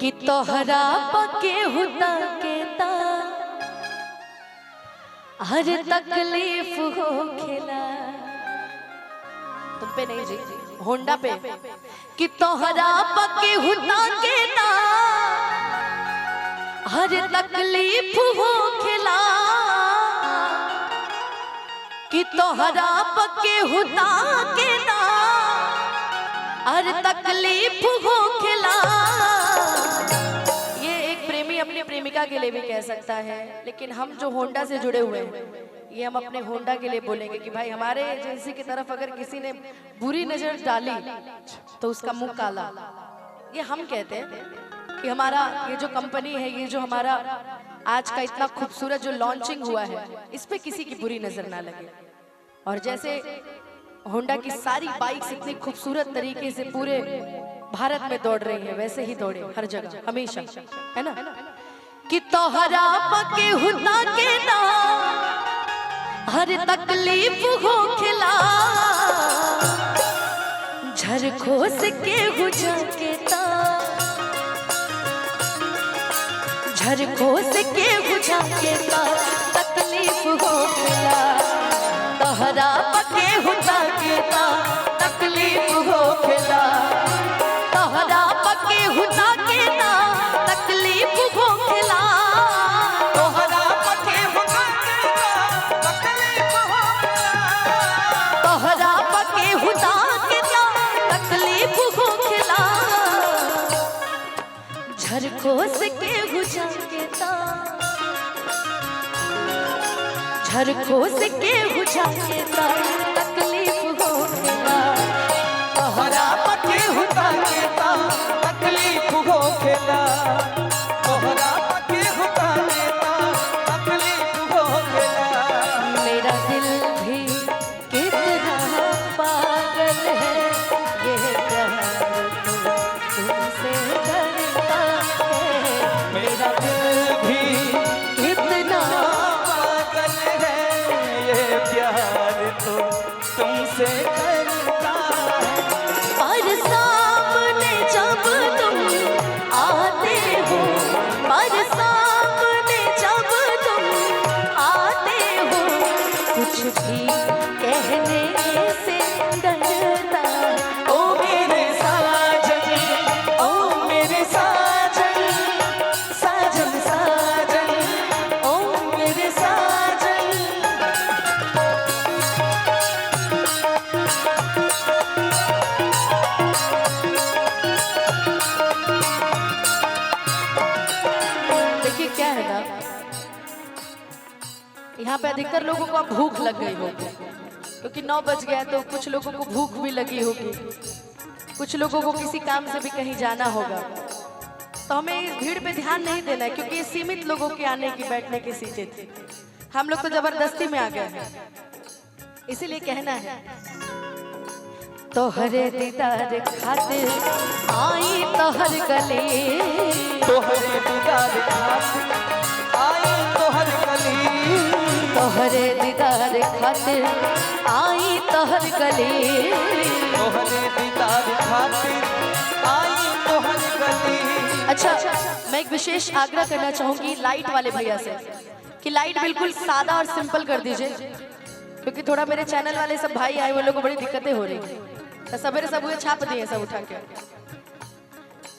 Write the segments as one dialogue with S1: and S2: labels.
S1: कि तोहरा पके हुता केता हर तकलीफ हो खेला। तुम पे नहीं जी, होंडा पे। कि तोहरा पके हुता केता हर तकलीफ हो खेला। कि तोहरा पके हुता केता हर तकलीफ हो खेला। अपनी प्रेमिका के लिए भी कह सकता है, लेकिन हम जो होंडा से जुड़े हुए हैं ये हम अपने होंडा के लिए बोलेंगे कि भाई हमारे एजेंसी की तरफ अगर किसी ने बुरी नजर डाली तो उसका मुंह काला। ये हम कहते हैं कि हमारा ये जो कंपनी है, ये जो हमारा आज का इतना खूबसूरत जो लॉन्चिंग हुआ है, इस पे किसी की बुरी नजर ना लगे। और जैसे होंडा की सारी बाइक्स इतनी खूबसूरत तरीके से पूरे भारत में दौड़ रही है, वैसे ही दौड़े हर जगह हमेशा, है ना। कि तोहरा पके हुता के ना हर तकलीफ हो खिला। झरखोस के हुजा के ता झरखोस के हुजा के ता तकलीफ हो खिला। तोहरा पके हुता के ता तकलीफ हो खिला। तोहरा पके हुता के ता तकलीफ हो खिला।
S2: तोहरा पके हुता के ता तकलीफ हो खिला।
S1: तोहरा पके हुता के ता तकलीफ हो खिला। झरखोस के हुजा के ता झरखोस के हुजा के ता तकलीफ हो खिला।
S2: तोहरा पके हुता के ता तकलीफ हो खिला। तोहरा पके हुता के ता तकलीफ हो खिला।
S1: मेरा दिल भी कितना पागल है, ये प्यार तो तुमसे डरता है।
S2: मेरा दिल भी
S1: कितना
S2: पागल है, ये प्यार तो तुमसे करता है।
S1: पर सामने जब तुम आते हो, पर सामने जब तुम आते हो, कुछ भी कहने से डरता।
S2: ओ मेरे साजन, ओ मेरे साजन, साजन साजन, ओ मेरे साजन।
S1: देखिए क्या है ना, यहाँ पे अधिकतर लोगों को अब भूख लग गई होगी, क्योंकि 9 बज गया है, तो कुछ लोगों को भूख भी लगी होगी, कुछ लोगों को किसी काम से भी कहीं जाना होगा। तो हमें इस भीड़ पे ध्यान नहीं देना है, क्योंकि ये सीमित लोगों के आने की बैठने की सीटें थी। हम लोग तो जबरदस्ती में आ गए हैं, इसीलिए कहना है तोहरे दीदार खातिर आई तोहर गले।
S2: तोहरे दीदार खातिर आई तोहर गली।
S1: तोहरे दीदार खातिर आई तोहर गले।
S2: तोहरे दीदार खातिर आई तोहर गली।
S1: अच्छा, मैं एक विशेष आग्रह करना चाहूंगी लाइट वाले भैया से कि लाइट बिल्कुल सादा और सिंपल कर दीजिए, क्योंकि थोड़ा मेरे चैनल वाले सब भाई आए, वो लोगों को बड़ी दिक्कतें हो रही हैं। तो सवेरे सब हुए छाप दिए सब उठा के।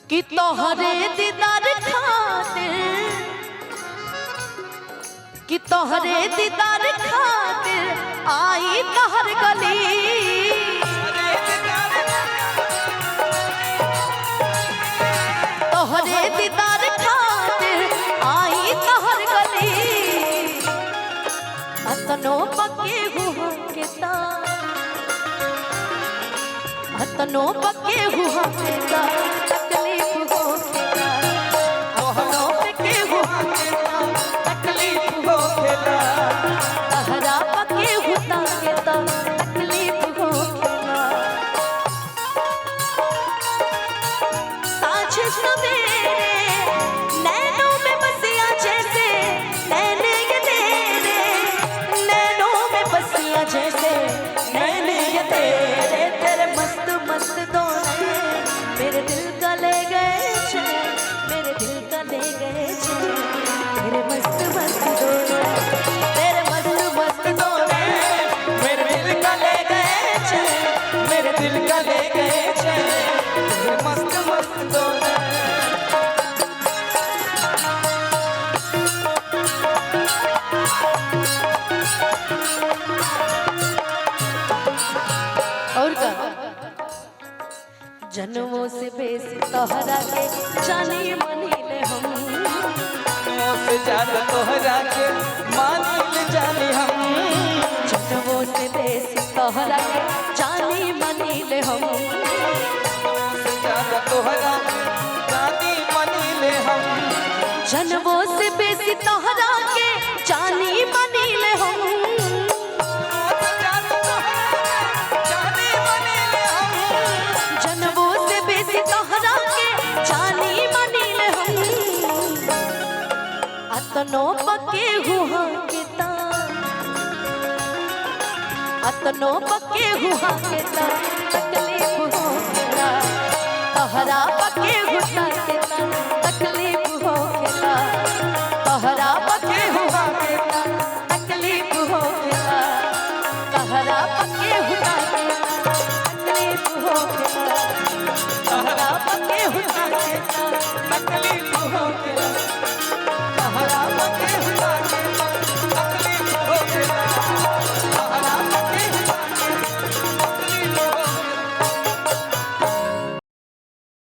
S1: कि तोहरे दीदार खातिर, कि तोहरे दीदार खातिर आई तोहर गली। तोहरे दीदार खातिर आई तोहर गली। अतनो पके हुआ के ता अतनो पके हुआ के ता तकलीफ हो खेला। अतनो पके हुआ के ता तकलीफ हो खेला। तहरा पके हुआ के ता तकलीफ हो खेला। साँझ सवेरे नैनों में बसिया जैसे, नैने ये तेरे नैनों में बसिया जैसे, नैने ये तेरे मस्त मस्त दो नैन मेरे दिल का ले गए चैन। तोहरा के जानी मनीले हम।
S2: से ज्यादा तोहरा के मानिल जानी हम।
S1: जनमों से बेसी तोहरा के जानी मनीले हम।
S2: से ज्यादा तोहरा के जानी मनीले हम।
S1: जनमों से बेसी तोहरा के जानी मनीले हम। जनमों से बेसी तोहरा के जानी मनीले हम। अतनो पके हुआ के ता, अतनो पके हुआ के ता तकलीफ हो गेला। तोहरा पके हुआ